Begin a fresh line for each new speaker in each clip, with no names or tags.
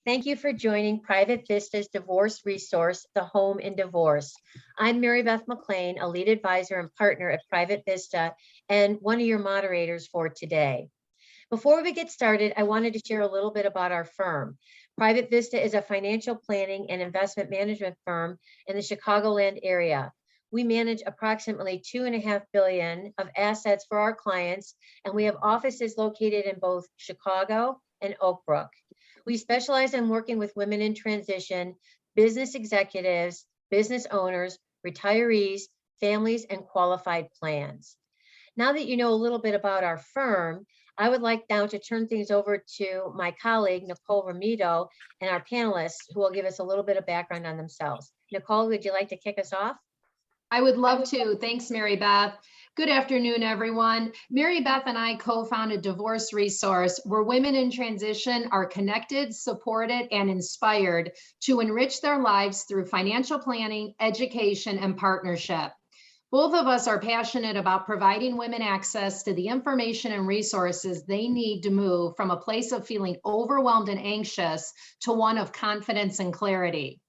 Thank you for joining Private Vista's divorce resource, The Home in Divorce. I'm Mary Beth McLean, a lead advisor and partner at Private Vista and one of your moderators for today. Before we get started, I wanted to share a little bit about our firm. Private Vista is a financial planning and investment management firm in the Chicagoland area. We manage approximately $2.5 billion of assets for our clients, and we have offices located in both Chicago and Oak Brook. We specialize in working with women in transition, business executives, business owners, retirees, families, and qualified plans. Now that you know a little bit about our firm, I would like now to turn things over to my colleague, Nicole Ramito, and our panelists who will give us a little bit of background on themselves. Nicole, would you like to kick us off?
I would love to. Thanks, Mary Beth. Good afternoon, everyone. Mary Beth and I co-founded Divorce Resource, where women in transition are connected, supported, and inspired to enrich their lives through financial planning, education, and partnership. Both of us are passionate about providing women access to the information and resources they need to move from a place of feeling overwhelmed and anxious to one of confidence and clarity.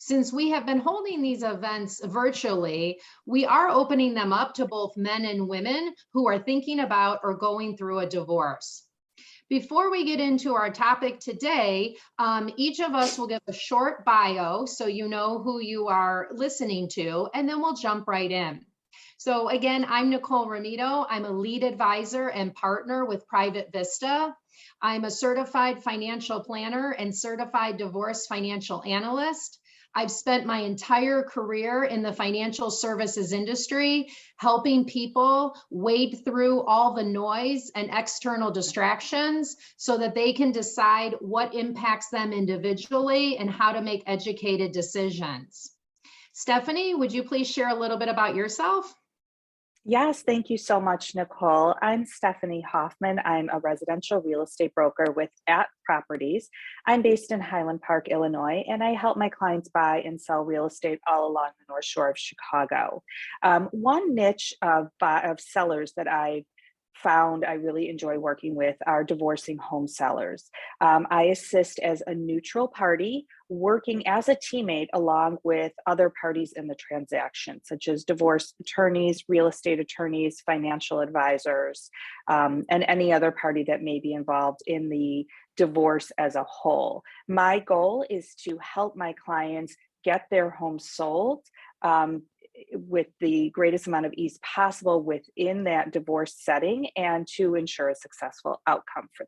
Since we have been holding these events virtually, we are opening them up to both men and women who are thinking about or going through a divorce. Before we get into our topic today, each of us will give a short bio so you know who you are listening to, and then we'll jump right in. So again, I'm Nicole Ramito. I'm a lead advisor and partner with Private Vista. I'm a certified financial planner and certified divorce financial analyst. I've spent my entire career in the financial services industry, helping people wade through all the noise and external distractions so that they can decide what impacts them individually and how to make educated decisions. Stephanie, would you please share a little bit about yourself?
Yes, thank you so much, Nicole. I'm Stephanie Hoffman. I'm a residential real estate broker with At Properties. I'm based in Highland Park, Illinois, and I help my clients buy and sell real estate all along the North Shore of Chicago. One niche of sellers that I found I really enjoy working with are divorcing home sellers. I assist as a neutral party, working as a teammate along with other parties in the transaction, such as divorce attorneys, real estate attorneys, financial advisors, and any other party that may be involved in the divorce as a whole. My goal is to help my clients get their home sold with the greatest amount of ease possible within that divorce setting and to ensure a successful outcome for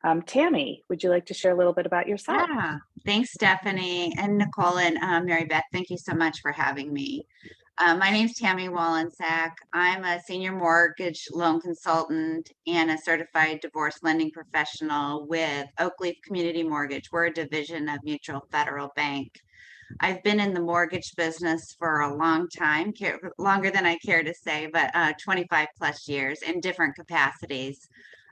them. Tammy, would you like to share a little bit about yourself?
Yeah, thanks, Stephanie and Nicole and Mary Beth. Thank you so much for having me. My name's Tammy Wallensack. I'm a senior mortgage loan consultant and a certified divorce lending professional with Oakleaf Community Mortgage. We're a division of Mutual Federal Bank. I've been in the mortgage business for a long time, longer than I care to say, but 25 plus years in different capacities.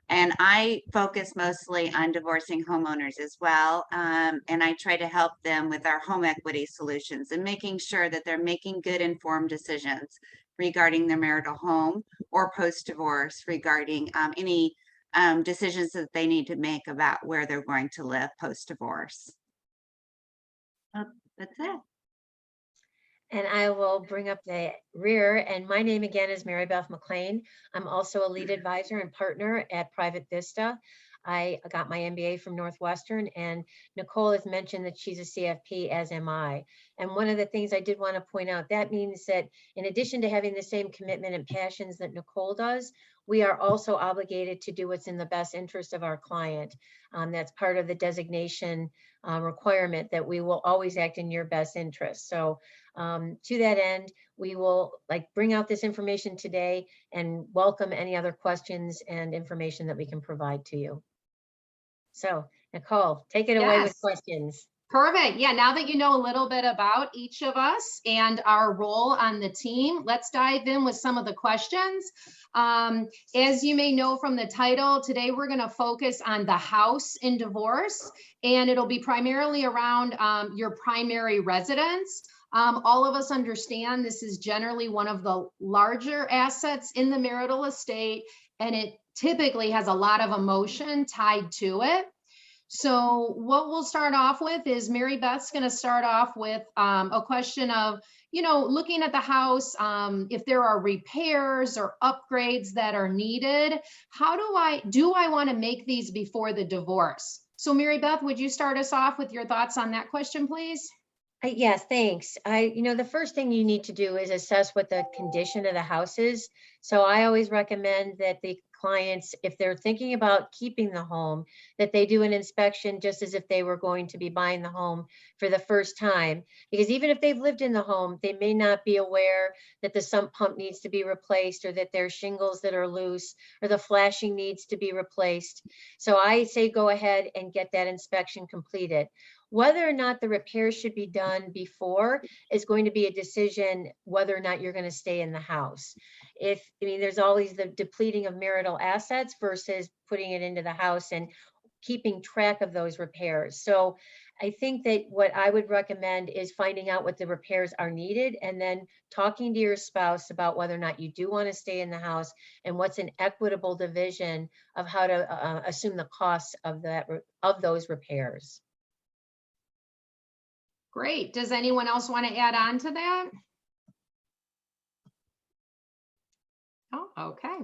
And I focus mostly on divorcing homeowners as well. And I try to help them with our home equity solutions and making sure that they're making good informed decisions regarding their marital home or post-divorce regarding any decisions that they need to make about where they're going to live post-divorce. That's it.
And I will bring up the rear. And my name again is Mary Beth McLean. I'm also a lead advisor and partner at Private Vista. I got my MBA from Northwestern, and Nicole has mentioned that she's a CFP, as am I. And one of the things I did want to point out, that means that in addition to having the same commitment and passions that Nicole does, we are also obligated to do what's in the best interest of our client. That's part of the designation requirement, that we will always act in your best interest. So to that end, we will bring out this information today and welcome any other questions and information that we can provide to you. So Nicole, take it away with questions.
Perfect. Yeah, now that you know a little bit about each of us and our role on the team, let's dive in with some of the questions. As you may know from the title, today we're going to focus on the house in divorce, and it'll be primarily around your primary residence. All of us understand this is generally one of the larger assets in the marital estate, and it typically has a lot of emotion tied to it. So what we'll start off with is Mary Beth's going to start off with a question of, looking at the house, if there are repairs or upgrades that are needed, how do I want to make these before the divorce? So Mary Beth, would you start us off with your thoughts on that question, please?
Yes, thanks. The first thing you need to do is assess what the condition of the house is. So I always recommend that the clients, if they're thinking about keeping the home, that they do an inspection just as if they were going to be buying the home for the first time. Because even if they've lived in the home, they may not be aware that the sump pump needs to be replaced, or that there's shingles that are loose, or the flashing needs to be replaced. So I say go ahead and get that inspection completed. Whether or not the repairs should be done before is going to be a decision whether or not you're going to stay in the house. There's always the depleting of marital assets versus putting it into the house and keeping track of those repairs. So I think that what I would recommend is finding out what the repairs are needed, and then talking to your spouse about whether or not you do want to stay in the house, and what's an equitable division of how to assume the costs of those repairs.
Great. Does anyone else want to add on to that? Oh, okay.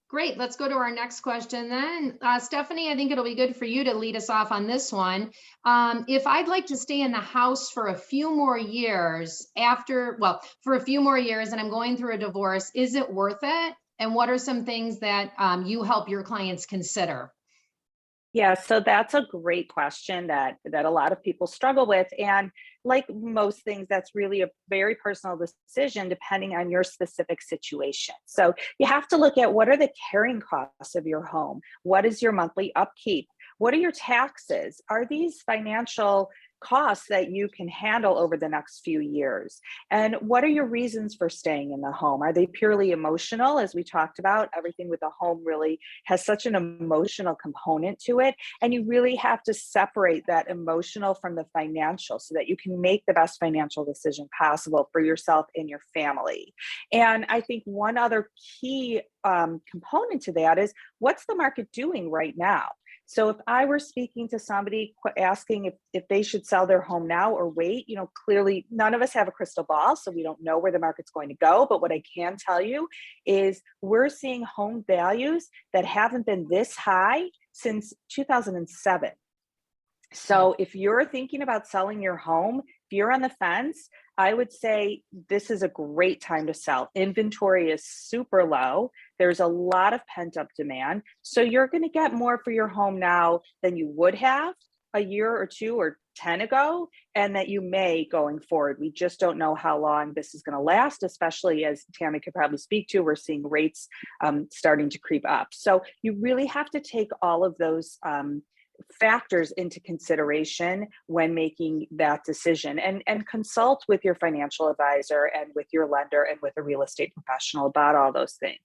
Great. Let's go to our next question then. Stephanie, I think it'll be good for you to lead us off on this one. If I'd like to stay in the house for a few more years for a few more years and I'm going through a divorce, is it worth it? And what are some things that you help your clients consider?
Yeah, so that's a great question that a lot of people struggle with. And like most things, that's really a very personal decision depending on your specific situation. So you have to look at what are the carrying costs of your home? What is your monthly upkeep? What are your taxes? Are these financial costs that you can handle over the next few years? And what are your reasons for staying in the home? Are they purely emotional? As we talked about, everything with the home really has such an emotional component to it. And you really have to separate that emotional from the financial so that you can make the best financial decision possible for yourself and your family. And I think one other key component to that is, what's the market doing right now? So if I were speaking to somebody asking if they should sell their home now or wait, clearly none of us have a crystal ball, so we don't know where the market's going to go. But what I can tell you is we're seeing home values that haven't been this high since 2007. So if you're thinking about selling your home, if you're on the fence, I would say this is a great time to sell. Inventory is super low. There's a lot of pent up demand. So you're going to get more for your home now than you would have a year or two or 10 ago, and that you may going forward. We just don't know how long this is going to last, especially as Tammy could probably speak to, we're seeing rates starting to creep up. So you really have to take all of those factors into consideration when making that decision, and consult with your financial advisor and with your lender and with a real estate professional about all those things.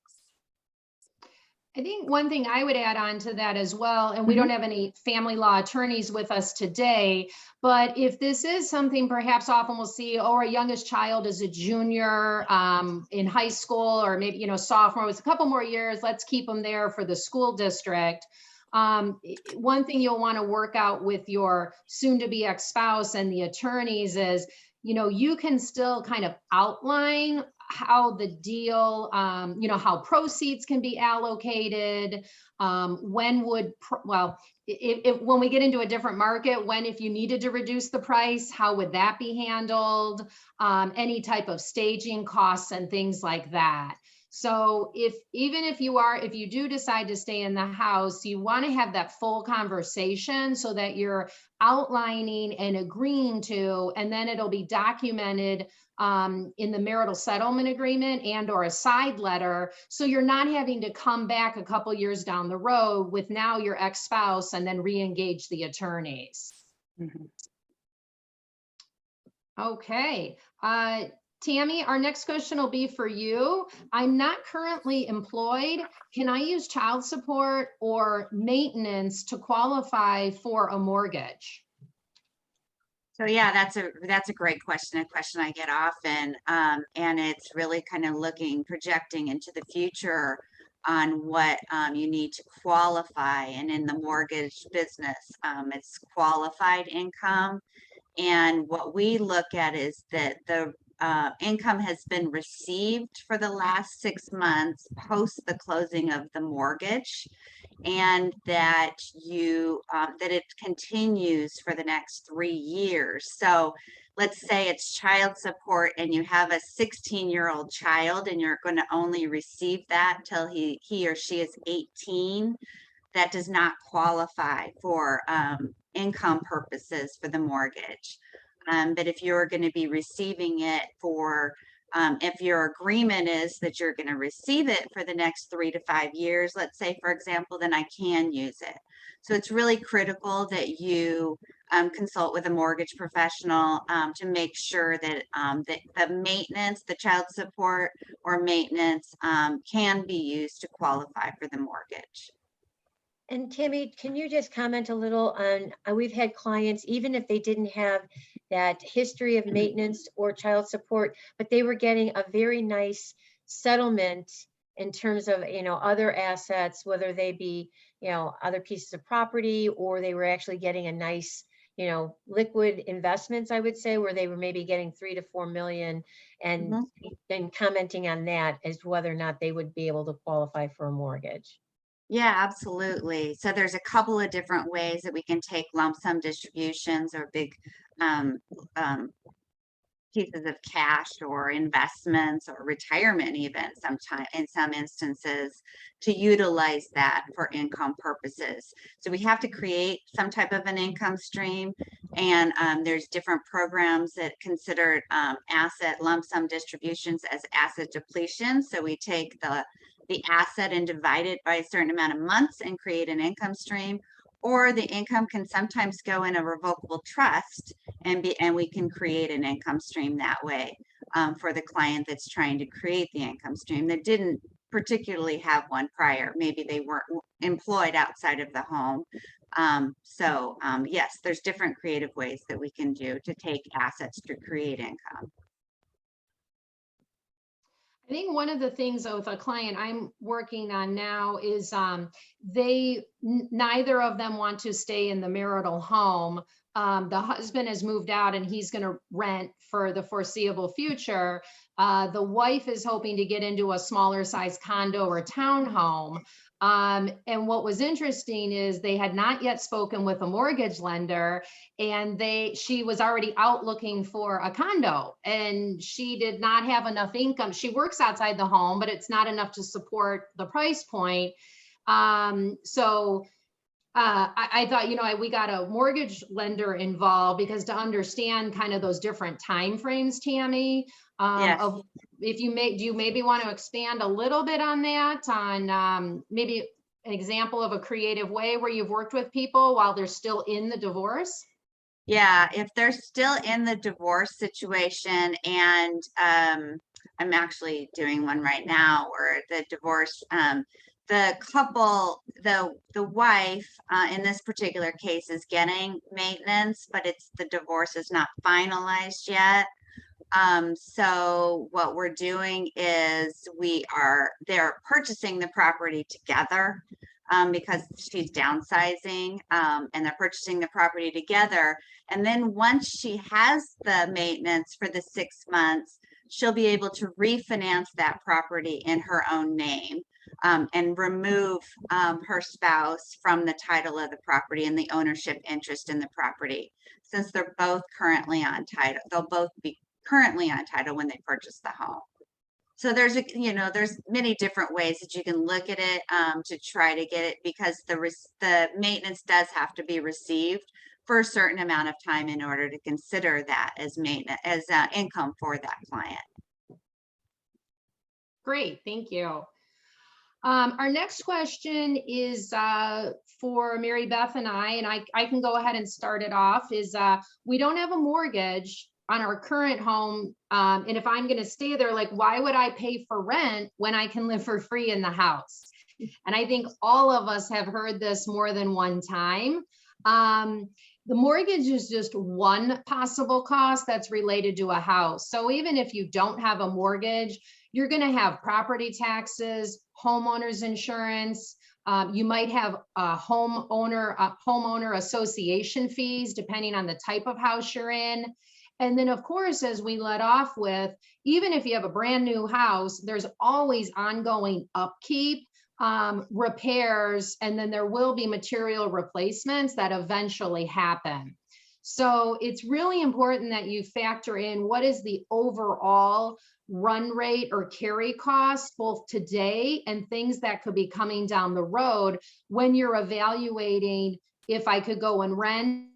I think one thing I would add on to that as well, and we don't have any family law attorneys with us today, but if this is something perhaps often we'll see, our youngest child is a junior in high school, or maybe, sophomore, with a couple more years, let's keep them there for the school district. One thing you'll want to work out with your soon-to-be ex-spouse and the attorneys is, you can still kind of outline how the deal, how proceeds can be allocated, when we get into a different market, if you needed to reduce the price, how would that be handled? Any type of staging costs and things like that. So if you do decide to stay in the house, you want to have that full conversation so that you're outlining and agreeing to, and then it'll be documented in the marital settlement agreement and or a side letter. So you're not having to come back a couple years down the road with now your ex-spouse and then re-engage the attorneys.
Mm-hmm.
Okay. Tammy, our next question will be for you. I'm not currently employed. Can I use child support or maintenance to qualify for a mortgage?
So yeah, that's a great question, a question I get often. And it's really kind of projecting into the future. on what you need to qualify. And in the mortgage business, it's qualified income. And what we look at is that the income has been received for the last 6 months post the closing of the mortgage, and that that it continues for the next 3 years. So let's say it's child support and you have a 16-year-old child and you're going to only receive that till he or she is 18. That does not qualify for income purposes for the mortgage. But if you're going to be receiving it for, if your agreement is that you're going to receive it for the next 3 to 5 years, let's say, for example, then I can use it. So it's really critical that you consult with a mortgage professional to make sure that, that the maintenance, the child support or maintenance can be used to qualify for the mortgage.
And Tammy, can you just comment a little on, we've had clients, even if they didn't have that history of maintenance or child support, but they were getting a very nice settlement in terms of, other assets, whether they be, other pieces of property, or they were actually getting a nice, liquid investments, I would say, where they were maybe getting 3 to 4 million, and then commenting on that as to whether or not they would be able to qualify for a mortgage.
Yeah, absolutely. So there's a couple of different ways that we can take lump sum distributions or big um, um, pieces of cash or investments or retirement, even sometimes in some instances, to utilize that for income purposes. So we have to create some type of an income stream, and there's different programs that consider asset lump sum distributions as asset depletion. So we take the asset and divide it by a certain amount of months and create an income stream, or the income can sometimes go in a revocable trust and we can create an income stream that way for the client that's trying to create the income stream that didn't particularly have one prior. Maybe they weren't employed outside of the home. Yes, there's different creative ways that we can do to take assets to create income.
I think one of the things with a client I'm working on now is neither of them want to stay in the marital home. The husband has moved out and he's going to rent for the foreseeable future. The wife is hoping to get into a smaller size condo or townhome. And what was interesting is they had not yet spoken with a mortgage lender, and she was already out looking for a condo, and she did not have enough income. She works outside the home, but it's not enough to support the price point. I thought, we got a mortgage lender involved, because to understand kind of those different timeframes, Tammy,
Yes.
do you maybe want to expand a little bit on that, on maybe an example of a creative way where you've worked with people while they're still in the divorce?
Yeah, if they're still in the divorce situation, and I'm actually doing one right now where the divorce, the couple, the wife in this particular case is getting maintenance, but the divorce is not finalized yet. So what we're doing is they're purchasing the property together because she's downsizing, and they're purchasing the property together. And then once she has the maintenance for the 6 months, she'll be able to refinance that property in her own name, and remove her spouse from the title of the property and the ownership interest in the property. Since they're both currently on title, they'll both be currently on title when they purchase the home. So there's many different ways that you can look at it to try to get it, because the maintenance does have to be received for a certain amount of time in order to consider that as maintenance, as income for that client.
Great, thank you. Our next question is for Mary Beth and I can go ahead and start it off, is we don't have a mortgage on our current home. And if I'm going to stay there, like, why would I pay for rent when I can live for free in the house? And I think all of us have heard this more than one time. The mortgage is just one possible cost that's related to a house. So even if you don't have a mortgage, you're going to have property taxes, homeowners insurance. You might have homeowner association fees, depending on the type of house you're in. And then, of course, as we let off with, even if you have a brand new house, there's always ongoing upkeep, repairs, and then there will be material replacements that eventually happen. So it's really important that you factor in what is the overall run rate or carry cost, both today and things that could be coming down the road when you're evaluating if I could go and rent.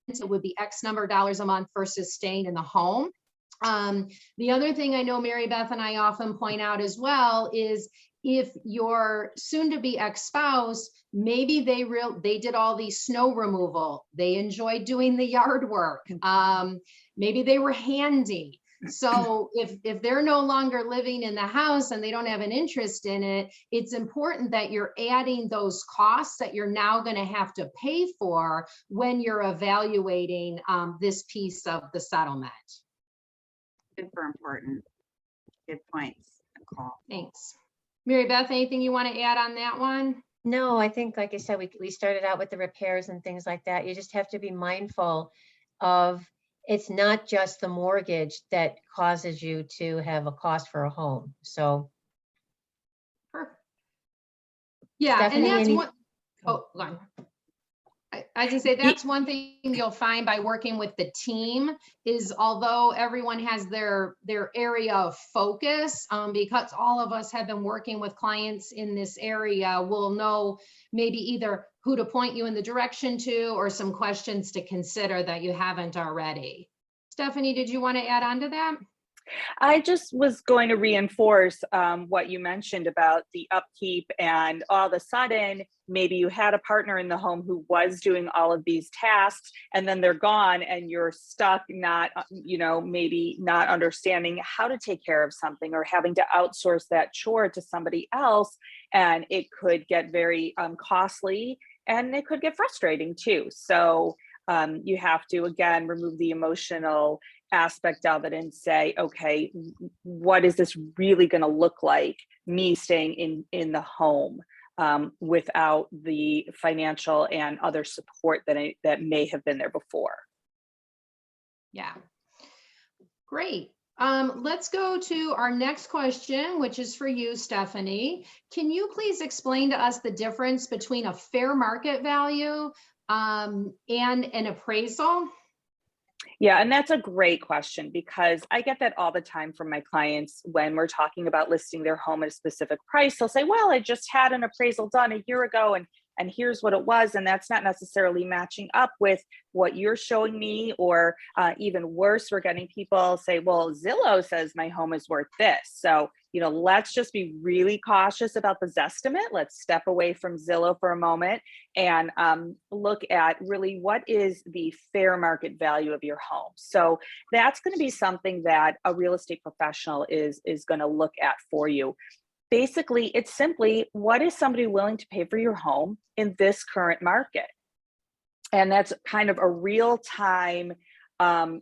It would be X number of dollars a month versus staying in the home. The other thing I know Mary Beth and I often point out as well is if your soon-to-be ex-spouse, maybe they did all the snow removal, they enjoyed doing the yard work, maybe they were handy. So if they're no longer living in the house and they don't have an interest in it, it's important that you're adding those costs that you're now going to have to pay for when you're evaluating this piece of the settlement.
Super important. Good points, Nicole.
Thanks. Mary Beth, anything you want to add on that one?
No, I think, like I said, we started out with the repairs and things like that. You just have to be mindful of, it's not just the mortgage that causes you to have a cost for a home. So.
Perfect. Yeah,
Stephanie,
and that's what, oh, go on. I can say that's one thing you'll find by working with the team is, although everyone has their area of focus, because all of us have been working with clients in this area, we'll know maybe either who to point you in the direction to or some questions to consider that you haven't already. Stephanie, did you want to add on to that?
I just was going to reinforce what you mentioned about the upkeep, and all of a sudden, maybe you had a partner in the home who was doing all of these tasks and then they're gone and you're stuck not, maybe not understanding how to take care of something or having to outsource that chore to somebody else. And it could get very costly and it could get frustrating too. So you have to, again, remove the emotional aspect of it and say, okay, what is this really going to look like, me staying in the home without the financial and other support that may have been there before.
Yeah, great. Let's go to our next question, which is for you, Stephanie. Can you please explain to us the difference between a fair market value and an appraisal?
Yeah, and that's a great question because I get that all the time from my clients when we're talking about listing their home at a specific price. They'll say, well, I just had an appraisal done a year ago and here's what it was. And that's not necessarily matching up with what you're showing me, or even worse, we're getting people say, well, Zillow says my home is worth this. So, let's just be really cautious about the Zestimate. Let's step away from Zillow for a moment and look at really what is the fair market value of your home. So that's going to be something that a real estate professional is going to look at for you. Basically, it's simply, what is somebody willing to pay for your home in this current market? And that's kind of a real time,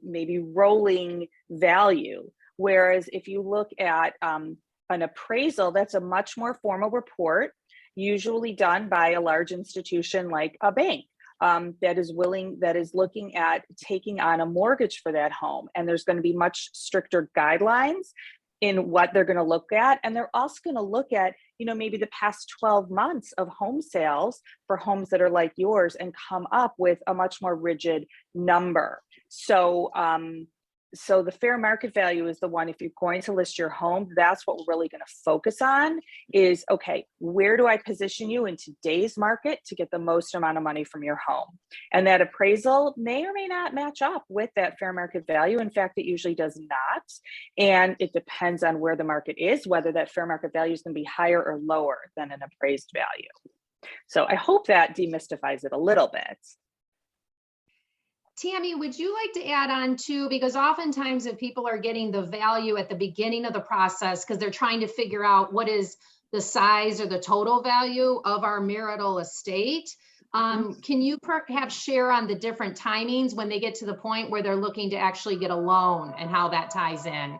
maybe rolling value. Whereas if you look at an appraisal, that's a much more formal report, usually done by a large institution like a bank that is looking at taking on a mortgage for that home. And there's going to be much stricter guidelines in what they're going to look at. And they're also going to look at, maybe the past 12 months of home sales for homes that are like yours and come up with a much more rigid number. So, so the fair market value is the one, if you're going to list your home, that's what we're really going to focus on is, okay, where do I position you in today's market to get the most amount of money from your home? And that appraisal may or may not match up with that fair market value. In fact, it usually does not. And it depends on where the market is, whether that fair market value is going to be higher or lower than an appraised value. So I hope that demystifies it a little bit.
Tammy, would you like to add on too? Because oftentimes if people are getting the value at the beginning of the process, because they're trying to figure out what is the size or the total value of our marital estate, can you perhaps share on the different timings when they get to the point where they're looking to actually get a loan and how that ties in?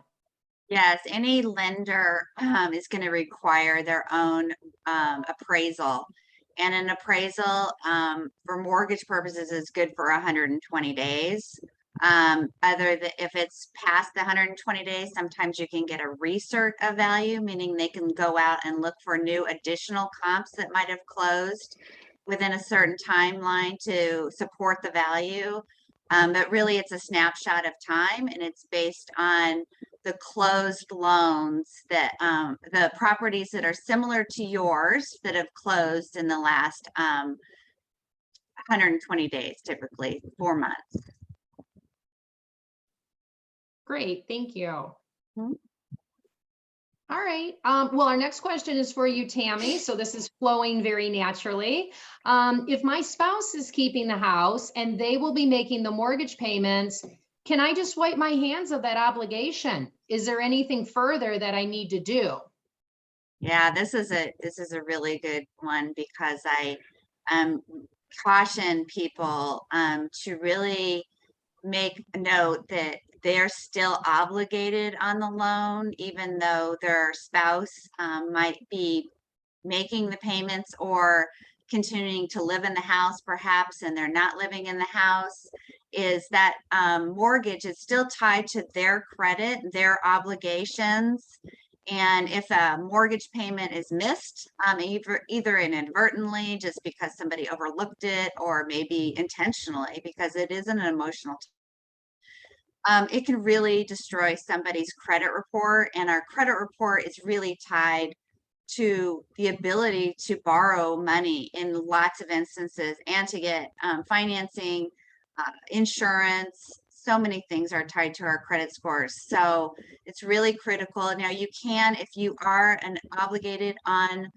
Yes, any lender is going to require their own appraisal. And an appraisal for mortgage purposes is good for 120 days. If it's past the 120 days, sometimes you can get a recert of value, meaning they can go out and look for new additional comps that might have closed within a certain timeline to support the value. But really, it's a snapshot of time, and it's based on the closed loans that the properties that are similar to yours that have closed in the last 120 days, typically 4 months.
Great, thank you.
Mhm.
All right. Well, our next question is for you, Tammy. So this is flowing very naturally. If my spouse is keeping the house and they will be making the mortgage payments, can I just wipe my hands of that obligation? Is there anything further that I need to do?
Yeah, this is a really good one because I caution people to really make a note that they're still obligated on the loan, even though their spouse might be making the payments or continuing to live in the house perhaps, and they're not living in the house. Is that mortgage is still tied to their credit, their obligations. And if a mortgage payment is missed, either inadvertently, just because somebody overlooked it, or maybe intentionally, because it is an emotional it can really destroy somebody's credit report. And our credit report is really tied to the ability to borrow money in lots of instances and to get financing, insurance. So many things are tied to our credit scores. So it's really critical. Now, you can, if you are obligated on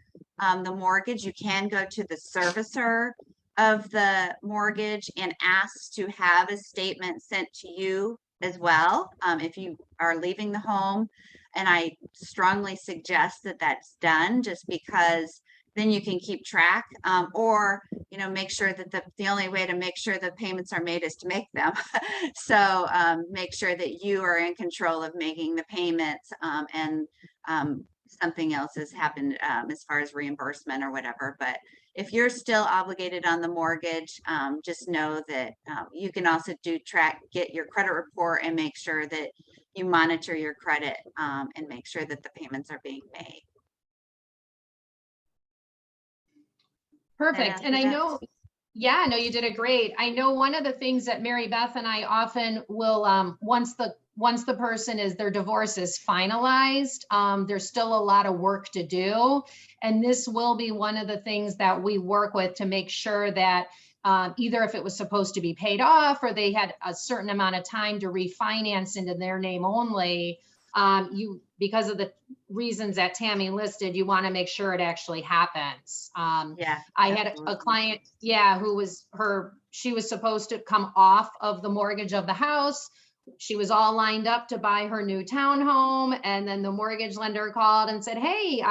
the mortgage, you can go to the servicer of the mortgage and ask to have a statement sent to you as well if you are leaving the home. And I strongly suggest that that's done, just because then you can keep track, or make sure that the only way to make sure the payments are made is to make them. So make sure that you are in control of making the payments, and something else has happened as far as reimbursement or whatever. But if you're still obligated on the mortgage, just know that you can also get your credit report and make sure that you monitor your credit and make sure that the payments are being made.
Perfect. And I know, yeah, no, you did it great. I know one of the things that Mary Beth and I often will, once the person their divorce is finalized, there's still a lot of work to do. And this will be one of the things that we work with to make sure that either if it was supposed to be paid off or they had a certain amount of time to refinance into their name only, because of the reasons that Tammy listed, you want to make sure it actually happens.
Yeah,
I had a client, she was supposed to come off of the mortgage of the house. She was all lined up to buy her new townhome. And then the mortgage lender called and said, hey,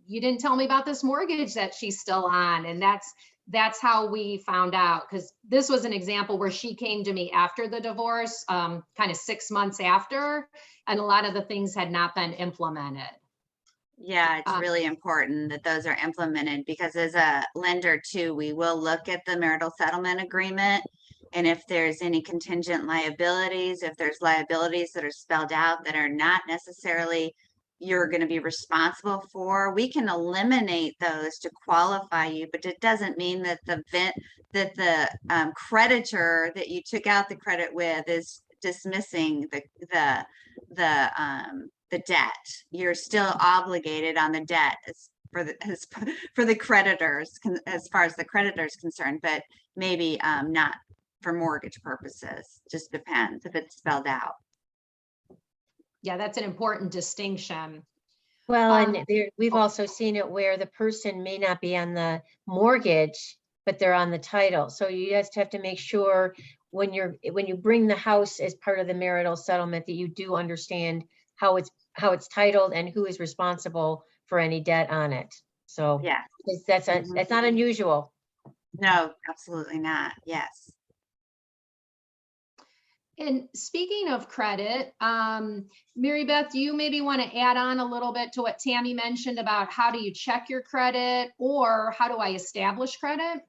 you didn't tell me about this mortgage that she's still on. And that's how we found out, because this was an example where she came to me after the divorce, kind of 6 months after, and a lot of the things had not been implemented.
Yeah, it's really important that those are implemented, because as a lender too, we will look at the marital settlement agreement. And if there's any contingent liabilities, if there's liabilities that are spelled out that are not necessarily you're going to be responsible for, we can eliminate those to qualify you. But it doesn't mean that the creditor that you took out the credit with is dismissing the debt. You're still obligated on the debt for the creditors, as far as the creditor is concerned, but maybe not for mortgage purposes. Just depends if it's spelled out.
Yeah, that's an important distinction.
Well, and we've also seen it where the person may not be on the mortgage, but they're on the title. So you just have to make sure when you bring the house as part of the marital settlement that you do understand how it's titled and who is responsible for any debt on it. So
yeah,
that's not unusual.
No, absolutely not. Yes.
And speaking of credit, Mary Beth, do you maybe want to add on a little bit to what Tammy mentioned about how do you check your credit or how do I establish credit?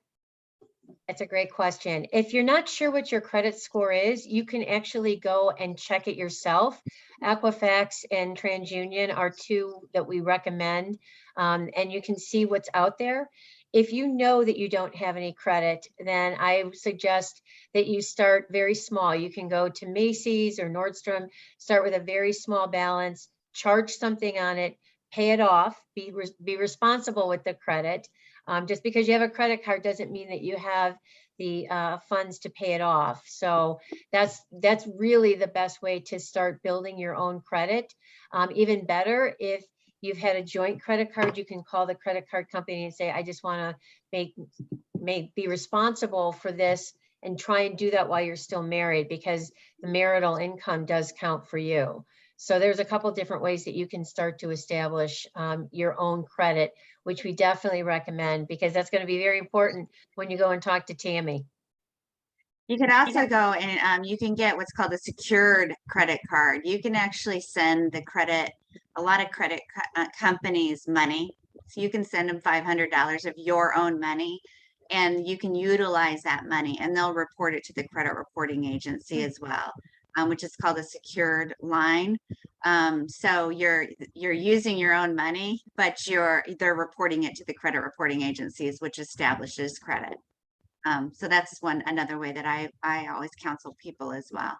That's a great question. If you're not sure what your credit score is, you can actually go and check it yourself. Equifax and TransUnion are two that we recommend, and you can see what's out there. If you know that you don't have any credit, then I suggest that you start very small. You can go to Macy's or Nordstrom, start with a very small balance, charge something on it, pay it off, be responsible with the credit. Just because you have a credit card doesn't mean that you have the funds to pay it off. So that's really the best way to start building your own credit. Even better, if you've had a joint credit card, you can call the credit card company and say, I just want to be responsible for this, and try and do that while you're still married, because the marital income does count for you. So there's a couple different ways that you can start to establish your own credit, which we definitely recommend, because that's going to be very important when you go and talk to Tammy.
You could also go and you can get what's called a secured credit card. You can actually send a lot of credit companies money. So you can send them $500 of your own money, and you can utilize that money, and they'll report it to the credit reporting agency as well, which is called a secured line. So you're using your own money, but they're reporting it to the credit reporting agencies, which establishes credit. So that's another way that I always counsel people as well.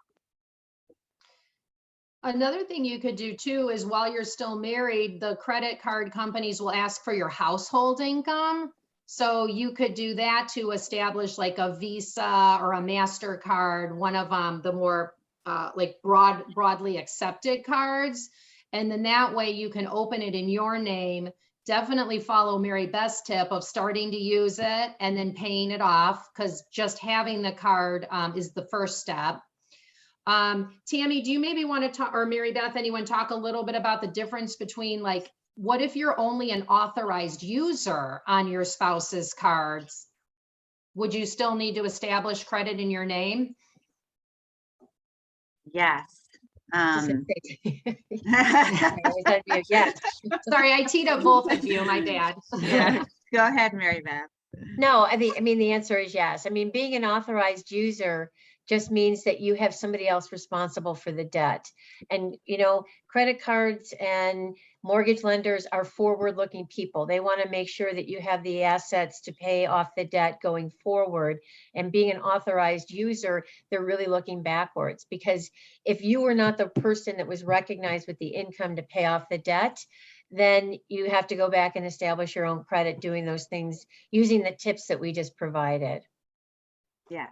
Another thing you could do too is while you're still married, the credit card companies will ask for your household income. So you could do that to establish like a Visa or a MasterCard, one of the more like broadly accepted cards. And then that way you can open it in your name. Definitely follow Mary Beth's tip of starting to use it and then paying it off, because just having the card is the first step. Tammy, do you maybe want to talk, or Mary Beth, anyone talk a little bit about the difference between, like, what if you're only an authorized user on your spouse's cards? Would you still need to establish credit in your name?
Yes.
Yes.
Sorry, I teed up both of you, my bad.
Yeah. Go ahead, Mary Beth.
No, I mean, the answer is yes. I mean, being an authorized user just means that you have somebody else responsible for the debt. And, credit cards and mortgage lenders are forward-looking people. They want to make sure that you have the assets to pay off the debt going forward. And being an authorized user, they're really looking backwards, because if you were not the person that was recognized with the income to pay off the debt, then you have to go back and establish your own credit doing those things, using the tips that we just provided.
Yeah,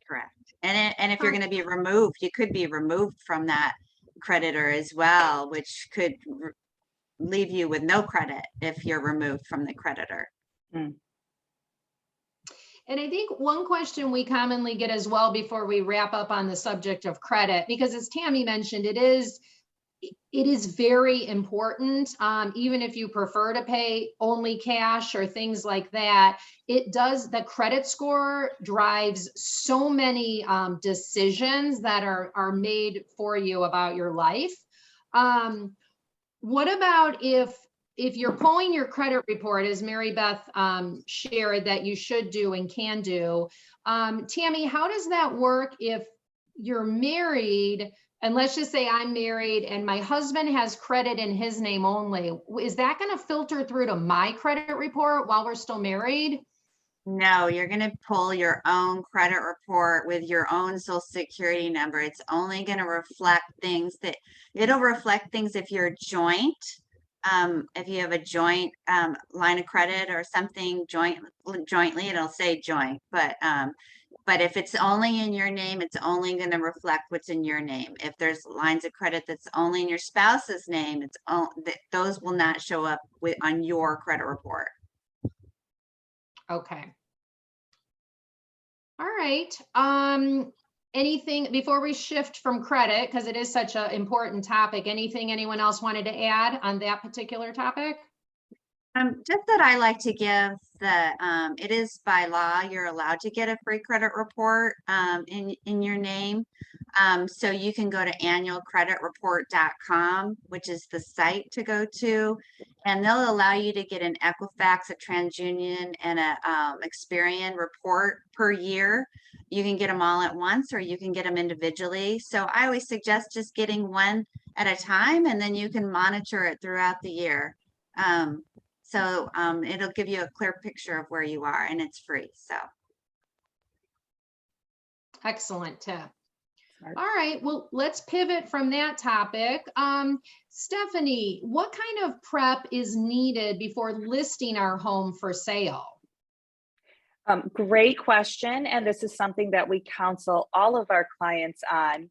correct. And if you're going to be removed, you could be removed from that creditor as well, which could leave you with no credit if you're removed from the creditor.
And I think one question we commonly get as well before we wrap up on the subject of credit, because as Tammy mentioned, it is very important. Even if you prefer to pay only cash or things like that, the credit score drives so many decisions that are made for you about your life. What about if you're pulling your credit report, as Mary Beth shared that you should do and can do? Tammy, how does that work if you're married? And let's just say I'm married and my husband has credit in his name only. Is that going to filter through to my credit report while we're still married?
No, you're going to pull your own credit report with your own social security number. It's only going to reflect things it'll reflect things if you're joint. If you have a joint line of credit or something jointly, it'll say joint. But if it's only in your name, it's only going to reflect what's in your name. If there's lines of credit that's only in your spouse's name, those will not show up on your credit report.
Okay. All right. Anything before we shift from credit, because it is such an important topic, anything anyone else wanted to add on that particular topic?
Just that I like to give it is by law, you're allowed to get a free credit report in your name. So you can go to annualcreditreport.com, which is the site to go to, and they'll allow you to get an Equifax, a TransUnion, and a Experian report per year. You can get them all at once, or you can get them individually. So I always suggest just getting one at a time, and then you can monitor it throughout the year. So it'll give you a clear picture of where you are, and it's free. So
Excellent tip.
Smart.
All right, well, let's pivot from that topic. Stephanie, what kind of prep is needed before listing our home for sale?
Great question. And this is something that we counsel all of our clients on,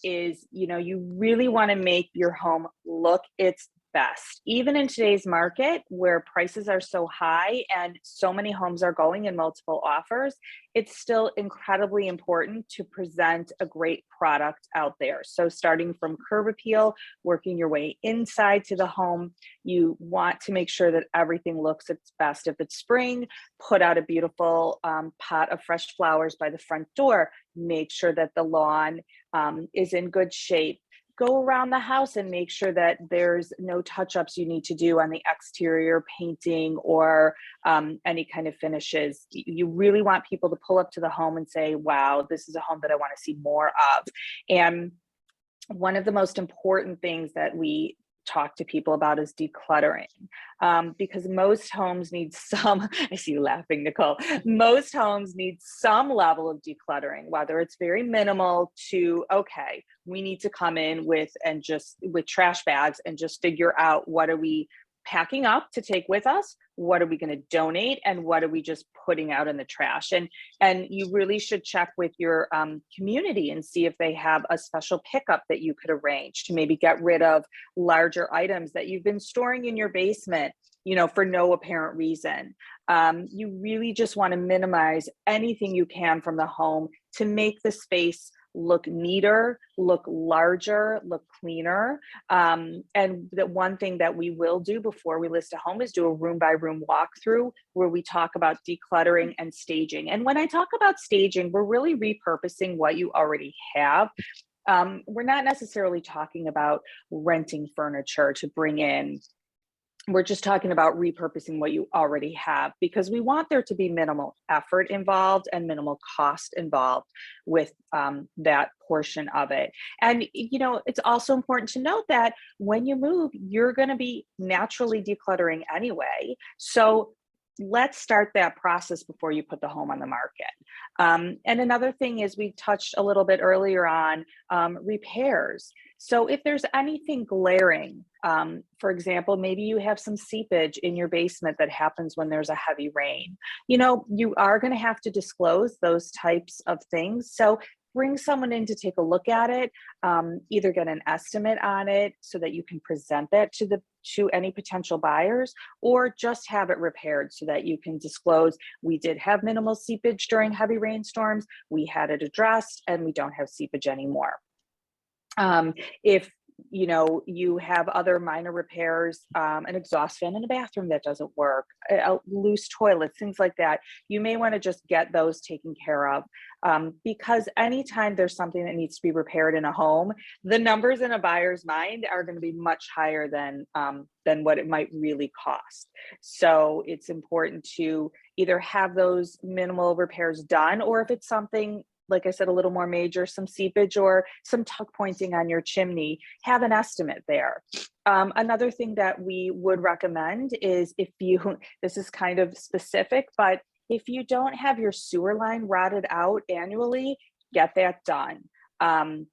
is, you really want to make your home look its best. Even in today's market where prices are so high and so many homes are going in multiple offers, it's still incredibly important to present a great product out there. So starting from curb appeal, working your way inside to the home, you want to make sure that everything looks its best. If it's spring, put out a beautiful pot of fresh flowers by the front door. Make sure that the lawn is in good shape. Go around the house and make sure that there's no touch-ups you need to do on the exterior painting or any kind of finishes. You really want people to pull up to the home and say, wow, this is a home that I want to see more of. And one of the most important things that we talk to people about is decluttering, because most homes need some, I see you laughing, Nicole, most homes need some level of decluttering, whether it's very minimal to, okay, we need to come in with trash bags and just figure out what are we packing up to take with us, what are we going to donate, and what are we just putting out in the trash. And you really should check with your community and see if they have a special pickup that you could arrange to maybe get rid of larger items that you've been storing in your basement, for no apparent reason. You really just want to minimize anything you can from the home to make the space look neater, look larger, look cleaner. And the one thing that we will do before we list a home is do a room by room walkthrough where we talk about decluttering and staging. And when I talk about staging, we're really repurposing what you already have. We're not necessarily talking about renting furniture to bring in. We're just talking about repurposing what you already have, because we want there to be minimal effort involved and minimal cost involved with that portion of it. And, it's also important to note that when you move, you're going to be naturally decluttering anyway. So let's start that process before you put the home on the market. And another thing is, we touched a little bit earlier on repairs. So if there's anything glaring, for example, maybe you have some seepage in your basement that happens when there's a heavy rain, you are going to have to disclose those types of things. So bring someone in to take a look at it, either get an estimate on it so that you can present that to any potential buyers, or just have it repaired so that you can disclose, we did have minimal seepage during heavy rainstorms, we had it addressed, and we don't have seepage anymore. If you have other minor repairs, an exhaust fan in a bathroom that doesn't work, a loose toilet, things like that, you may want to just get those taken care of, because anytime there's something that needs to be repaired in a home, the numbers in a buyer's mind are going to be much higher than what it might really cost. So it's important to either have those minimal repairs done, or if it's something, like I said, a little more major, some seepage or some tuck pointing on your chimney, have an estimate there. Another thing that we would recommend is, this is kind of specific, but if you don't have your sewer line rotted out annually, get that done.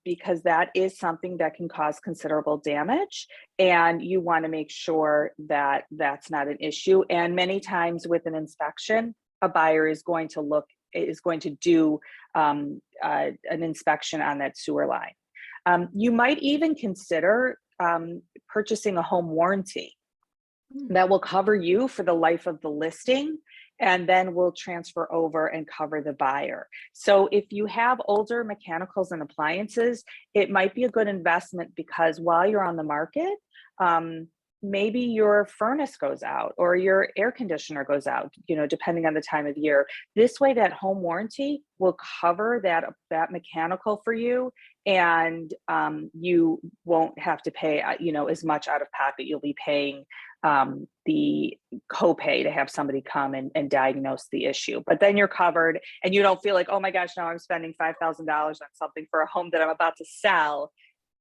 Because that is something that can cause considerable damage, and you want to make sure that that's not an issue. And many times with an inspection, a buyer is going to do an inspection on that sewer line. You might even consider purchasing a home warranty that will cover you for the life of the listing, and then will transfer over and cover the buyer. So if you have older mechanicals and appliances, it might be a good investment, because while you're on the market, maybe your furnace goes out or your air conditioner goes out, depending on the time of year. This way, that home warranty will cover that mechanical for you, and you won't have to pay, as much out of pocket. You'll be paying the copay to have somebody come and diagnose the issue. But then you're covered, and you don't feel like, oh my gosh, now I'm spending $5,000 on something for a home that I'm about to sell.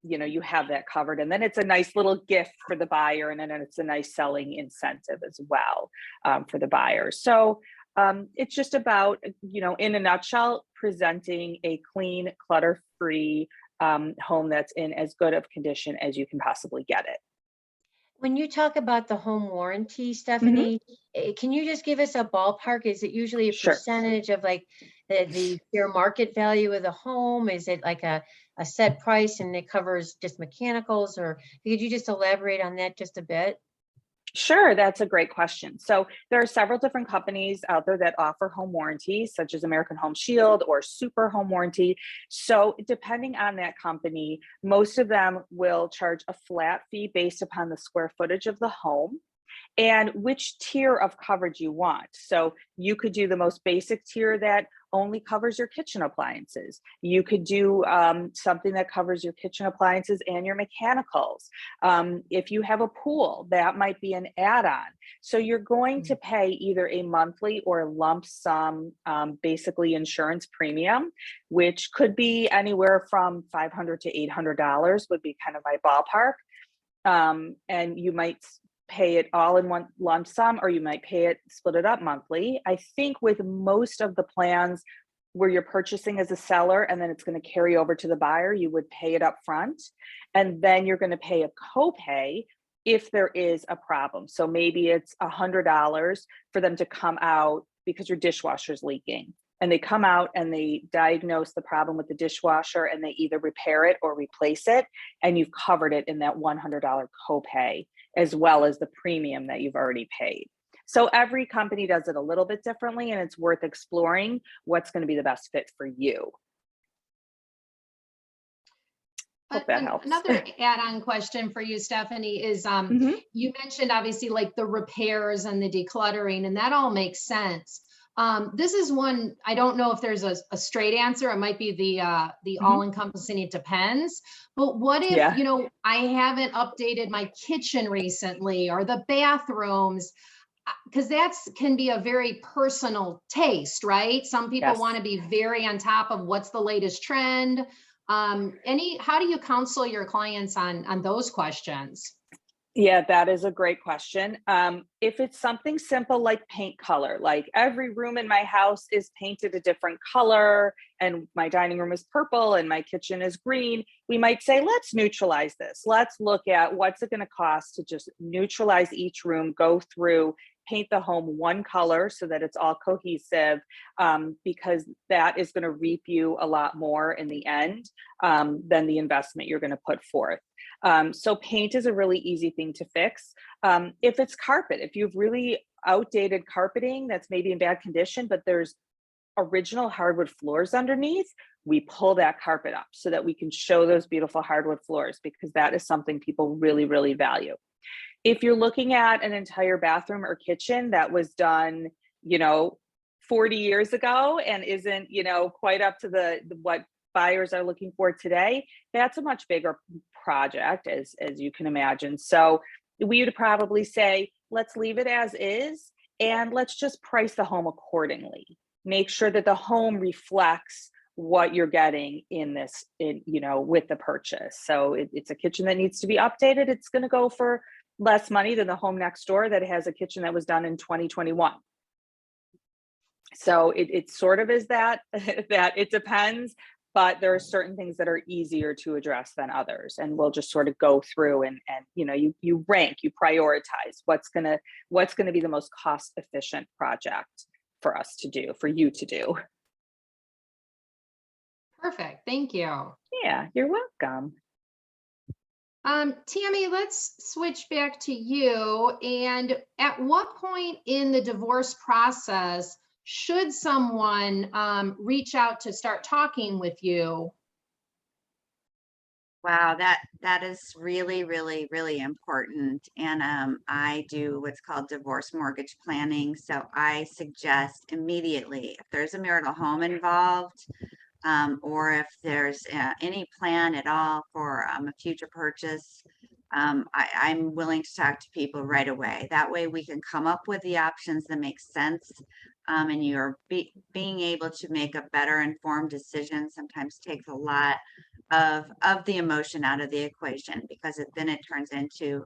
You have that covered, and then it's a nice little gift for the buyer, and then it's a nice selling incentive as well for the buyer. So it's just about, in a nutshell, presenting a clean, clutter-free home that's in as good of condition as you can possibly get it.
When you talk about the home warranty,
Mhm.
Stephanie, can you just give us a ballpark? Is it usually a
Sure.
percentage of like the fair market value of the home? Is it like a set price and it covers just mechanicals, or could you just elaborate on that just a bit?
Sure, that's a great question. So there are several different companies out there that offer home warranties, such as American Home Shield or Super Home Warranty. So depending on that company, most of them will charge a flat fee based upon the square footage of the home and which tier of coverage you want. So you could do the most basic tier that only covers your kitchen appliances. You could do something that covers your kitchen appliances and your mechanicals. If you have a pool, that might be an add-on. So you're going to pay either a monthly or a lump sum, basically insurance premium, which could be anywhere from $500 to $800 would be kind of my ballpark. And you might pay it all in one lump sum, or you might split it up monthly. I think with most of the plans where you're purchasing as a seller and then it's going to carry over to the buyer, you would pay it up front, and then you're going to pay a copay if there is a problem. So maybe it's $100 for them to come out because your dishwasher's leaking. And they come out and they diagnose the problem with the dishwasher, and they either repair it or replace it, and you've covered it in that $100 copay, as well as the premium that you've already paid. So every company does it a little bit differently, and it's worth exploring what's going to be the best fit for you. Hope that helps.
Another add-on question for you, Stephanie, is you mentioned obviously like the repairs and the decluttering, and that all makes sense. This is one, I don't know if there's a straight answer. It might be the all-encompassing, it depends. But what if, I haven't updated my kitchen recently, or the bathrooms, because can be a very personal taste, right? Some people want to be very on top of what's the latest trend. How do you counsel your clients on those questions?
Yeah, that is a great question. If it's something simple like paint color, like every room in my house is painted a different color, and my dining room is purple and my kitchen is green, we might say, let's neutralize this. Let's look at what's it going to cost to just neutralize each room, go through, paint the home one color so that it's all cohesive, because that is going to reap you a lot more in the end than the investment you're going to put forth. So paint is a really easy thing to fix. If it's carpet, if you've really outdated carpeting that's maybe in bad condition, but there's original hardwood floors underneath, we pull that carpet up so that we can show those beautiful hardwood floors, because that is something people really, really value. If you're looking at an entire bathroom or kitchen that was done, 40 years ago and isn't, quite up to what buyers are looking for today, that's a much bigger project, as you can imagine. So we would probably say, let's leave it as is, and let's just price the home accordingly. Make sure that the home reflects what you're getting with the purchase. So it's a kitchen that needs to be updated. It's going to go for less money than the home next door that has a kitchen that was done in 2021. So it sort of is that it depends, but there are certain things that are easier to address than others. And we'll just sort of go through and you rank, you prioritize what's gonna be the most cost efficient project for you to do.
Perfect. Thank you.
Yeah, you're welcome.
Tammy, let's switch back to you. And at what point in the divorce process should someone reach out to start talking with you?
Wow, that is really, really, really important. And I do what's called divorce mortgage planning. So I suggest immediately, if there's a marital home involved, or if there's any plan at all for a future purchase, I'm willing to talk to people right away. That way we can come up with the options that make sense. And being able to make a better informed decision sometimes takes a lot of the emotion out of the equation, because then it turns into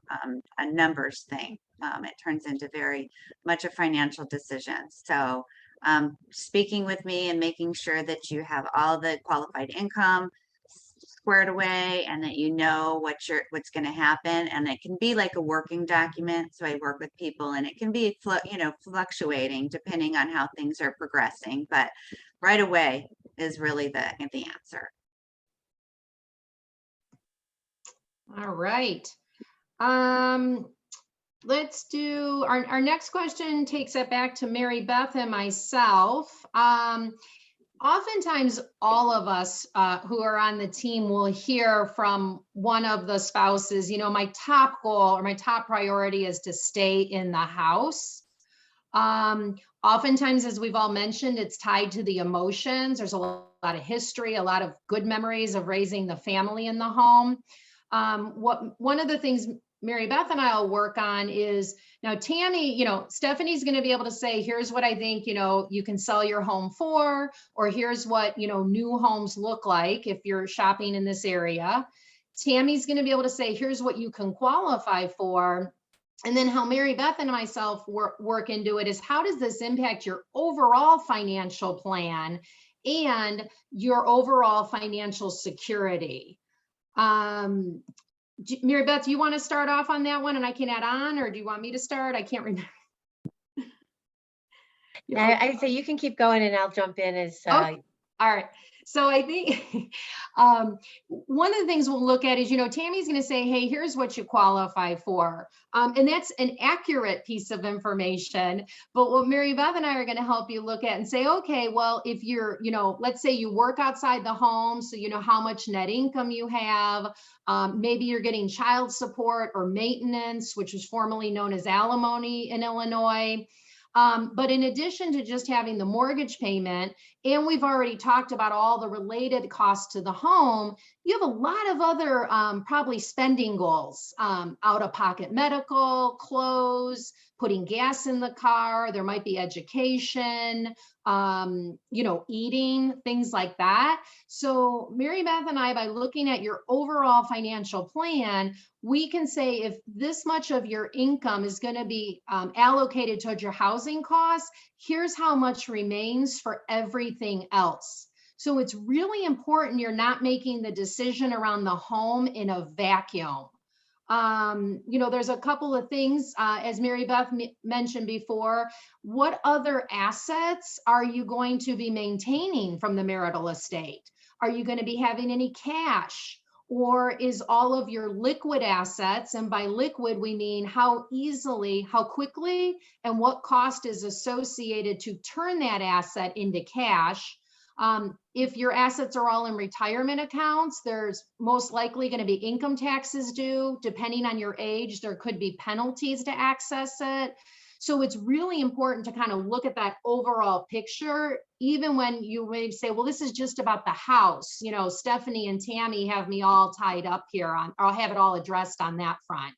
a numbers thing. It turns into very much a financial decision. So speaking with me and making sure that you have all the qualified income squared away, and that you know what's going to happen, and it can be like a working document. So I work with people, and it can be fluctuating depending on how things are progressing, but right away is really the answer.
All right. Let's do our next question, takes it back to Mary Beth and myself. Oftentimes all of us who are on the team will hear from one of the spouses, my top goal or my top priority is to stay in the house. Oftentimes, as we've all mentioned, it's tied to the emotions. There's a lot of history, a lot of good memories of raising the family in the home. One of the things Mary Beth and I will work on is, now Tammy, Stephanie's going to be able to say, here's what I think, you can sell your home for, or here's what, new homes look like if you're shopping in this area. Tammy's going to be able to say, here's what you can qualify for. And then how Mary Beth and myself work into it is, how does this impact your overall financial plan and your overall financial security? Mary Beth, do you want to start off on that one and I can add on, or do you want me to start? I can't remember.
I'd say you can keep going and I'll jump in as.
Okay. All right. So I think one of the things we'll look at is, Tammy's going to say, hey, here's what you qualify for. And that's an accurate piece of information. But what Mary Beth and I are going to help you look at and say, okay, well, if you're, let's say you work outside the home, so you know how much net income you have. Maybe you're getting child support or maintenance, which was formerly known as alimony in Illinois. But in addition to just having the mortgage payment, and we've already talked about all the related costs to the home, you have a lot of other probably spending goals, out-of-pocket medical, clothes, putting gas in the car, there might be education, eating, things like that. So Mary Beth and I, by looking at your overall financial plan, we can say if this much of your income is going to be allocated towards your housing costs, here's how much remains for everything else. So it's really important you're not making the decision around the home in a vacuum. There's a couple of things, as Mary Beth mentioned before, what other assets are you going to be maintaining from the marital estate? Are you going to be having any cash? Or is all of your liquid assets, and by liquid, we mean how easily, how quickly, and what cost is associated to turn that asset into cash? If your assets are all in retirement accounts, there's most likely going to be income taxes due. Depending on your age, there could be penalties to access it. So it's really important to kind of look at that overall picture, even when you may say, well, this is just about the house. Stephanie and Tammy have me all tied up here on, I'll have it all addressed on that front.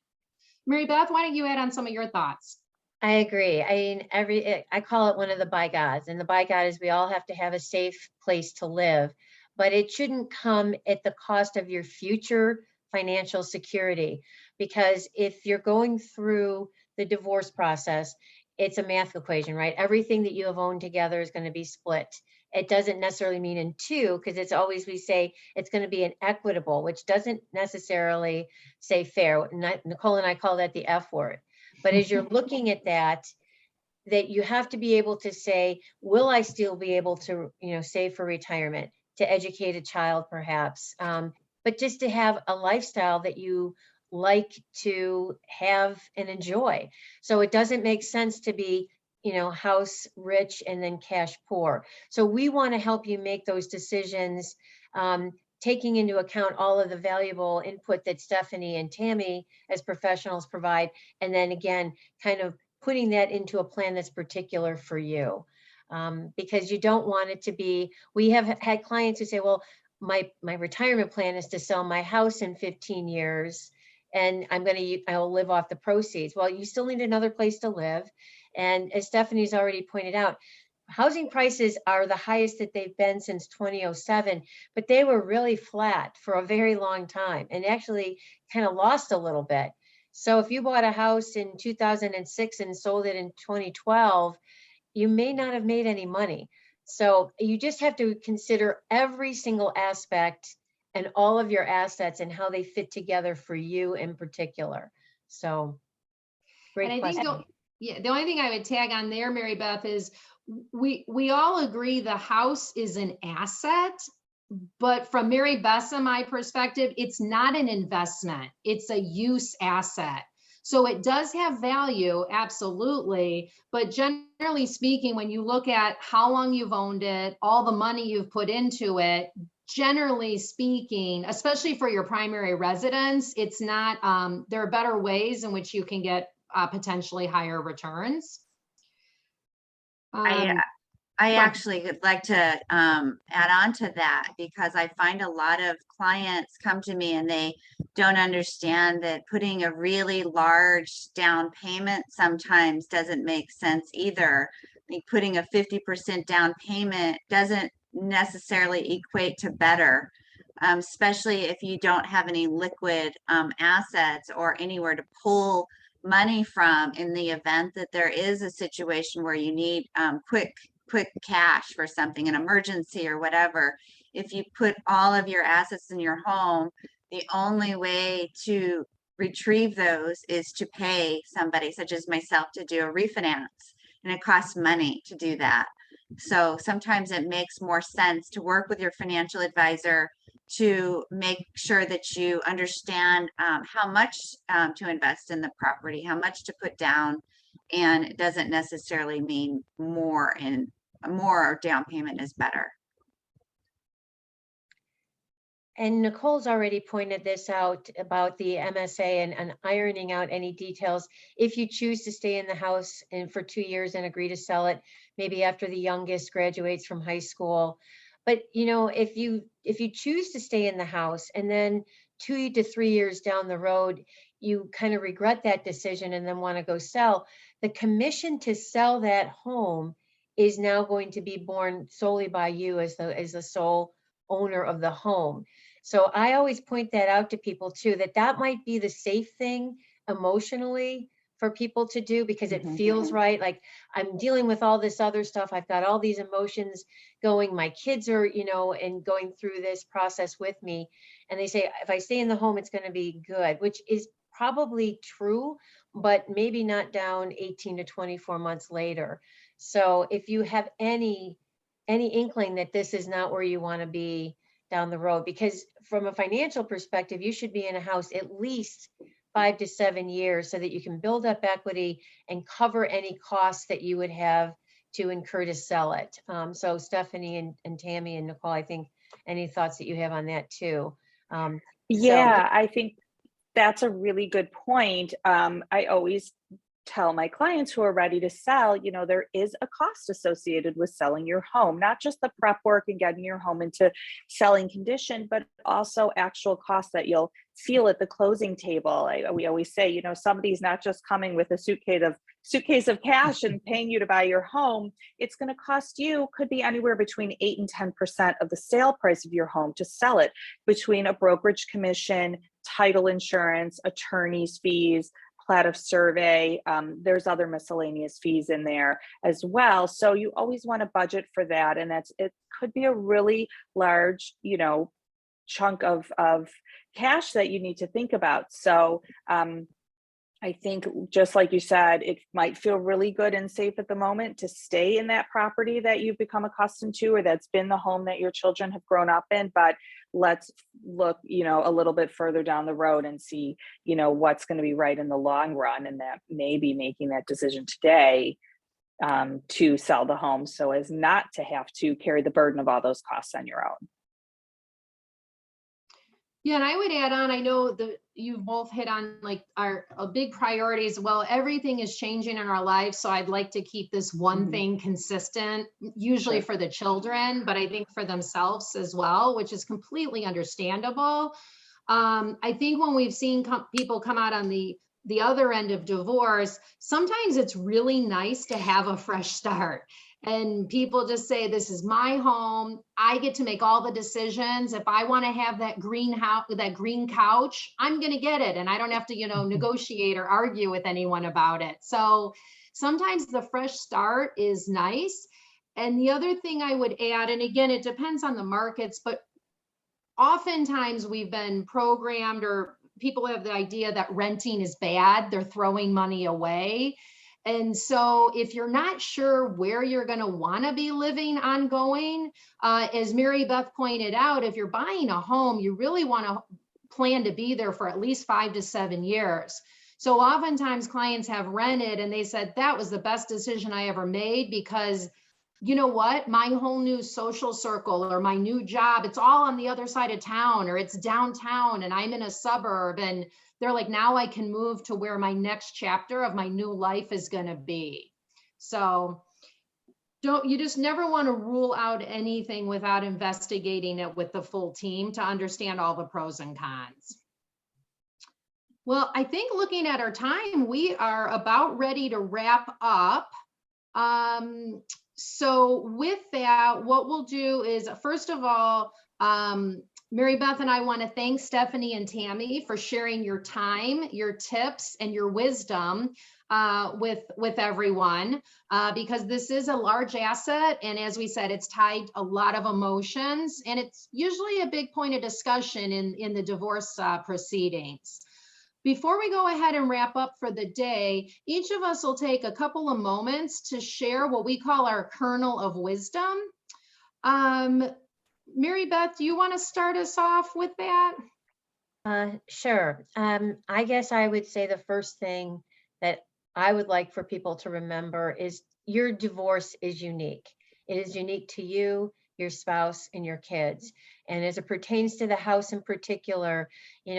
Mary Beth, why don't you add on some of your thoughts?
I agree. I mean, I call it one of the by gods, and the by God is we all have to have a safe place to live, but it shouldn't come at the cost of your future financial security. Because if you're going through the divorce process, it's a math equation, right? Everything that you have owned together is going to be split. It doesn't necessarily mean in two, because it's always, we say it's going to be an equitable, which doesn't necessarily say fair. Nicole and I call that the F word. But as you're looking at that you have to be able to say, will I still be able to, save for retirement, to educate a child perhaps, but just to have a lifestyle that you like to have and enjoy. So it doesn't make sense to be, house rich and then cash poor. So we want to help you make those decisions taking into account all of the valuable input that Stephanie and Tammy as professionals provide, and then again, kind of putting that into a plan that's particular for you. Because you don't want it to be, we have had clients who say, well, my retirement plan is to sell my house in 15 years and I'll live off the proceeds. Well, you still need another place to live. And as Stephanie's already pointed out, housing prices are the highest that they've been since 2007, but they were really flat for a very long time and actually kind of lost a little bit. So if you bought a house in 2006 and sold it in 2012, you may not have made any money. So you just have to consider every single aspect and all of your assets and how they fit together for you in particular. So great
And I think
question.
the only thing I would tag on there, Mary Beth, is we all agree the house is an asset, but from Mary Beth's and my perspective, it's not an investment. It's a use asset. So it does have value, absolutely. But generally speaking, when you look at how long you've owned it, all the money you've put into it, generally speaking, especially for your primary residence, it's not, there are better ways in which you can get potentially higher returns.
I
Go ahead.
actually would like to add on to that, because I find a lot of clients come to me and they don't understand that putting a really large down payment sometimes doesn't make sense either. Like putting a 50% down payment doesn't necessarily equate to better, especially if you don't have any liquid assets or anywhere to pull money from in the event that there is a situation where you need quick cash for something, an emergency or whatever. If you put all of your assets in your home, the only way to retrieve those is to pay somebody such as myself to do a refinance, and it costs money to do that. So sometimes it makes more sense to work with your financial advisor to make sure that you understand how much to invest in the property, how much to put down, and it doesn't necessarily mean more down payment is better.
And Nicole's already pointed this out about the MSA and ironing out any details. If you choose to stay in the house and for 2 years and agree to sell it, maybe after the youngest graduates from high school. But you know, if you choose to stay in the house and then 2 to 3 years down the road, you kind of regret that decision and then want to go sell, the commission to sell that home is now going to be borne solely by you as the sole owner of the home. So I always point that out to people too, that might be the safe thing emotionally for people to do, because it feels right. Like I'm dealing with all this other stuff. I've got all these emotions going. My kids are, you know, and going through this process with me. And they say, if I stay in the home, it's going to be good, which is probably true, but maybe not down 18 to 24 months later. So if you have any inkling that this is not where you want to be down the road, because from a financial perspective, you should be in a house at least 5 to 7 years so that you can build up equity and cover any costs that you would have to incur to sell it. So Stephanie and Tammy and Nicole, I think any thoughts that you have on that too?
Yeah, I think that's a really good point. I always tell my clients who are ready to sell, you know, there is a cost associated with selling your home, not just the prep work and getting your home into selling condition, but also actual costs that you'll feel at the closing table. We always say, you know, somebody's not just coming with a suitcase of cash and paying you to buy your home. It's going to cost you, could be anywhere between 8 and 10% of the sale price of your home to sell it, between a brokerage commission, title insurance, attorney's fees, plat of survey. There's other miscellaneous fees in there as well. So you always want to budget for that. And it could be a really large, you know, chunk of cash that you need to think about. So I think, just like you said, it might feel really good and safe at the moment to stay in that property that you've become accustomed to, or that's been the home that your children have grown up in. But let's look, you know, a little bit further down the road and see, you know, what's going to be right in the long run. And that may be making that decision today to sell the home so as not to have to carry the burden of all those costs on your own.
Yeah, and I would add on, I know that you both hit on like our big priorities. Well, everything is changing in our lives. So I'd like to keep this one
Mhm.
thing consistent, usually
Sure.
for the children, but I think for themselves as well, which is completely understandable. I think when we've seen people come out on the other end of divorce, sometimes it's really nice to have a fresh start. And people just say, this is my home. I get to make all the decisions. If I want to have that green house, that green couch, I'm going to get it. And I don't have to, negotiate or argue with anyone about it. So sometimes the fresh start is nice. And the other thing I would add, and again, it depends on the markets, but oftentimes we've been programmed, or people have the idea that renting is bad. They're throwing money away. And so if you're not sure where you're going to want to be living ongoing, as Mary Beth pointed out, if you're buying a home, you really want to plan to be there for at least 5 to 7 years. So oftentimes clients have rented and they said, that was the best decision I ever made, because you know what, my whole new social circle or my new job, it's all on the other side of town, or it's downtown and I'm in a suburb. And they're like, now I can move to where my next chapter of my new life is going to be. So you just never want to rule out anything without investigating it with the full team to understand all the pros and cons. Well, I think looking at our time, we are about ready to wrap up. So with that, what we'll do is, first of all, Mary Beth and I want to thank Stephanie and Tammy for sharing your time, your tips, and your wisdom with everyone, because this is a large asset. And as we said, it's tied a lot of emotions, and it's usually a big point of discussion in the divorce proceedings. Before we go ahead and wrap up for the day, each of us will take a couple of moments to share what we call our kernel of wisdom. Mary Beth, do you want to start us off with that?
Sure. I guess I would say the first thing that I would like for people to remember is your divorce is unique. It is unique to you, your spouse, and your kids. And as it pertains to the house in particular,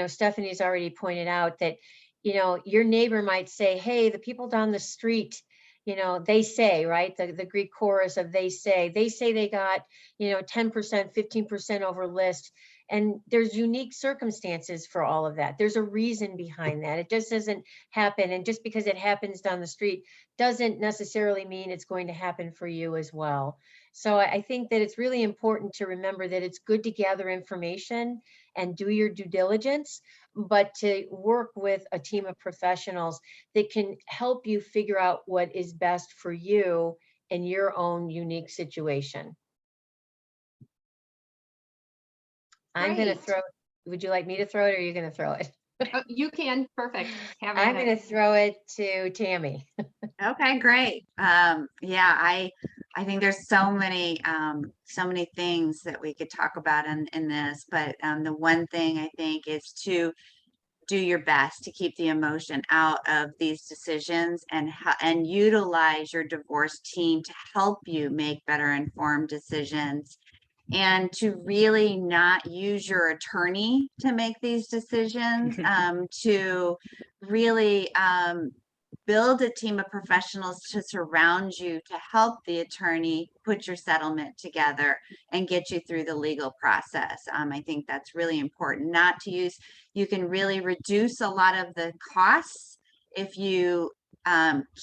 Stephanie's already pointed out that, your neighbor might say, hey, the people down the street, they say, right? The Greek chorus of they say they got, 10%, 15% over list. And there's unique circumstances for all of that. There's a reason behind that. It just doesn't happen. And just because it happens down the street doesn't necessarily mean it's going to happen for you as well. So I think that it's really important to remember that it's good to gather information and do your due diligence, but to work with a team of professionals that can help you figure out what is best for you in your own unique situation. I'm going to throw, would you like me to throw it, or are you going to throw it?
You can, perfect.
I'm going to throw it to Tammy.
Okay, great. Yeah, I think there's so many things that we could talk about in this, but the one thing I think is to do your best to keep the emotion out of these decisions, and utilize your divorce team to help you make better informed decisions, and to really not use your attorney to make these decisions, to really build a team of professionals to surround you to help the attorney put your settlement together and get you through the legal process. I think that's really important. Not to use, you can really reduce a lot of the costs if you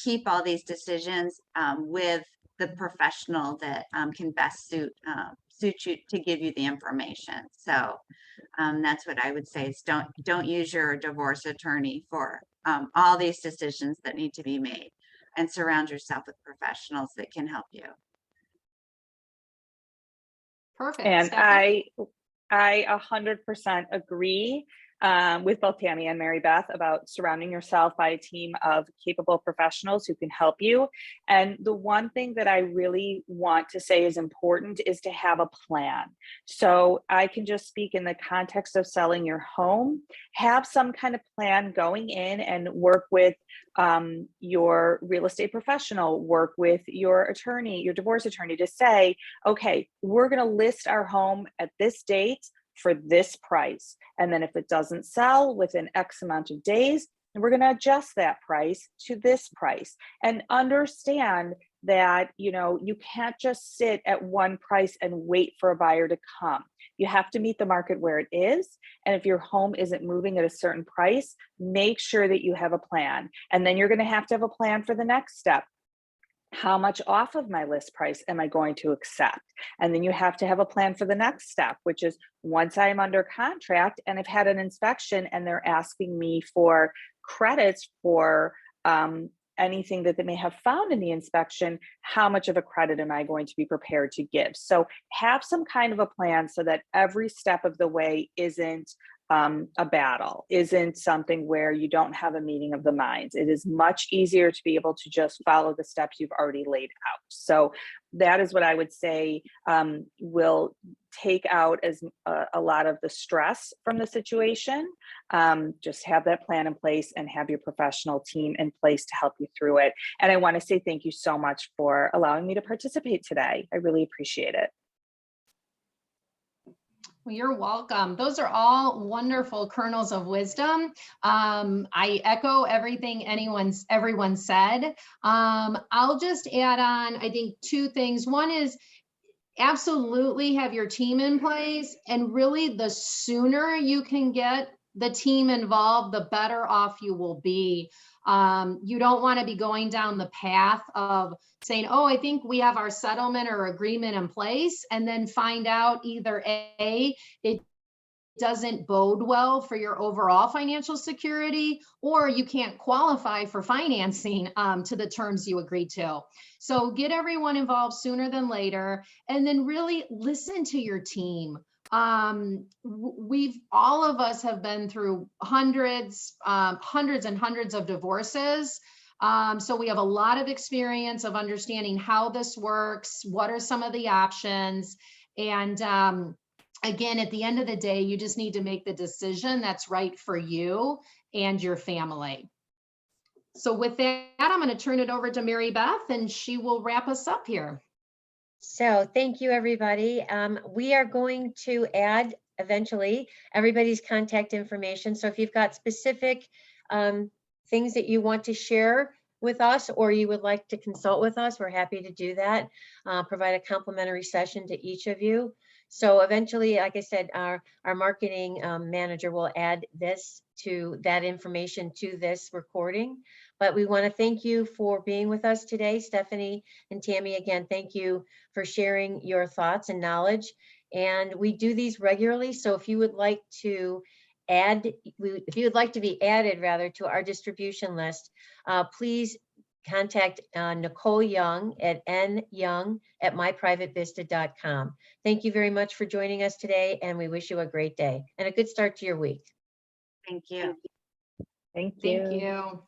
keep all these decisions with the professional that can best suit you to give you the information. So that's what I would say is don't use your divorce attorney for all these decisions that need to be made, and surround yourself with professionals that can help you.
Perfect.
And
Stephanie?
I 100% agree with both Tammy and Mary Beth about surrounding yourself by a team of capable professionals who can help you. And the one thing that I really want to say is important is to have a plan. So I can just speak in the context of selling your home, have some kind of plan going in, and work with your real estate professional, work with your attorney, your divorce attorney, to say, okay, we're going to list our home at this date. for this price. And then if it doesn't sell within X amount of days, we're going to adjust that price to this price. And understand that, you know, you can't just sit at one price and wait for a buyer to come. You have to meet the market where it is. And if your home isn't moving at a certain price, make sure that you have a plan. And then you're going to have a plan for the next step. How much off of my list price am I going to accept? And then you have to have a plan for the next step, which is once I'm under contract and I've had an inspection and they're asking me for credits for anything that they may have found in the inspection, how much of a credit am I going to be prepared to give? So have some kind of a plan so that every step of the way isn't a battle, isn't something where you don't have a meeting of the minds. It is much easier to be able to just follow the steps you've already laid out. So that is what I would say will take out as a lot of the stress from the situation. Just have that plan in place and have your professional team in place to help you through it. And I want to say thank you so much for allowing me to participate today. I really appreciate it.
Well, you're welcome. Those are all wonderful kernels of wisdom. I echo everything everyone said. I'll just add on, I think, two things. One is absolutely have your team in place, and really the sooner you can get the team involved, the better off you will be. You don't want to be going down the path of saying, oh, I think we have our settlement or agreement in place, and then find out either A, it doesn't bode well for your overall financial security, or you can't qualify for financing to the terms you agreed to. So get everyone involved sooner than later, and then really listen to your team. All of us have been through hundreds and hundreds of divorces. So we have a lot of experience of understanding how this works, what are some of the options. And again, at the end of the day, you just need to make the decision that's right for you and your family. So with that, I'm going to turn it over to Mary Beth, and she will wrap us up here.
So thank you, everybody. We are going to add eventually everybody's contact information. So if you've got specific things that you want to share with us, or you would like to consult with us, we're happy to do that. Provide a complimentary session to each of you. So eventually, like I said, our marketing manager will add that information to this recording. But we want to thank you for being with us today. Stephanie and Tammy, again, thank you for sharing your thoughts and knowledge. And we do these regularly. So if you would like to be added rather to our distribution list, please contact Nicole Young at nyoung@myprivatevista.com. Thank you very much for joining us today, and we wish you a great day and a good start to your week.
Thank you.
Thank you.
Thank you.